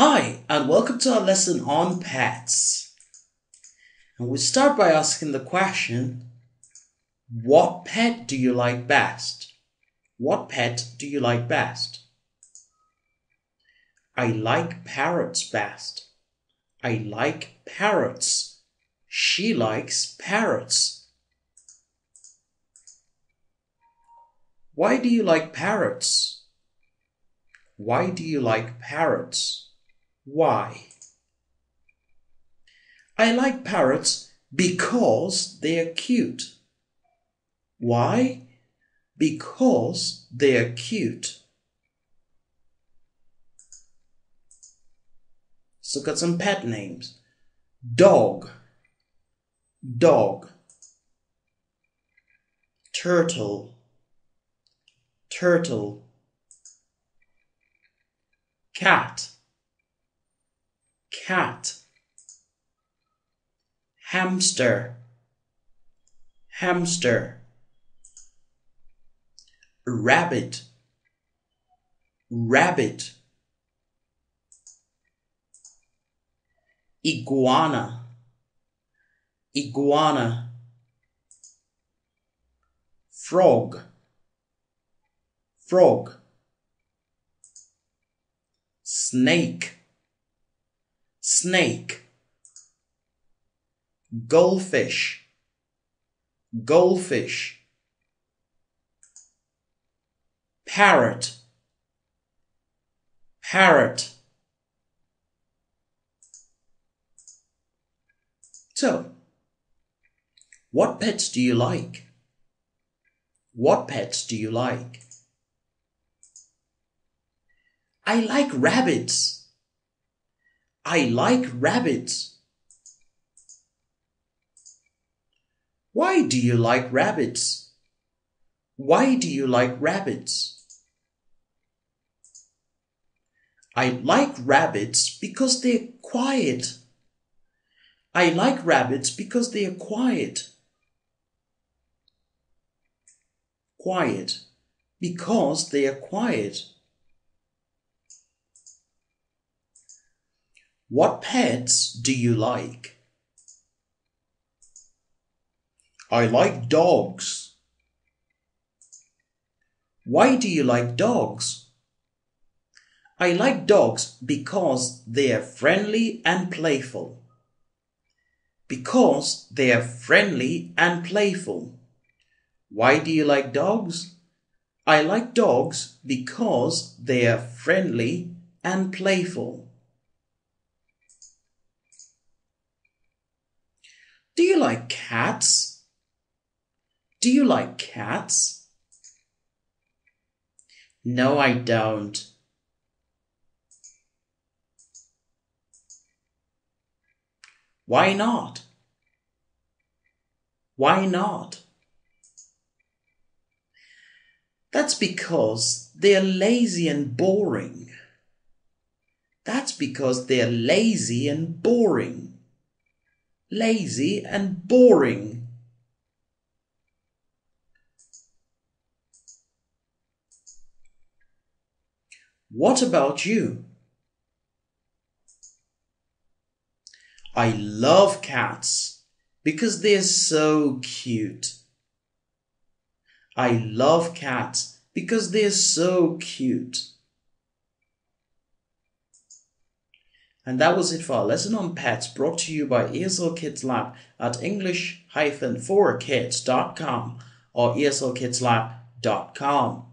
Hi, and welcome to our lesson on pets. And we start by asking the question, what pet do you like best? What pet do you like best? I like parrots best. I like parrots. She likes parrots. Why do you like parrots? Why do you like parrots? Why? I like parrots because they're cute. Why? Because they're cute. Let's look at some pet names. Dog, dog. Turtle, turtle. Cat, cat. Hamster, hamster. Rabbit, rabbit. Iguana, iguana. Frog, frog. Snake, snake. Goldfish, goldfish. Parrot, parrot. So, what pets do you like? What pets do you like? I like rabbits. I like rabbits. Why do you like rabbits? Why do you like rabbits? I like rabbits because they're quiet. I like rabbits because they are quiet. Quiet. Because they are quiet. What pets do you like? I like dogs. Why do you like dogs? I like dogs because they are friendly and playful. Because they are friendly and playful. Why do you like dogs? I like dogs because they are friendly and playful. Do you like cats? Do you like cats? No, I don't. Why not? Why not? That's because they're lazy and boring. That's because they're lazy and boring. Lazy and boring. What about you? I love cats because they're so cute. I love cats because they're so cute. And that was it for our lesson on pets, brought to you by ESL Kids Lab at english-4kids.com or eslkidslab.com.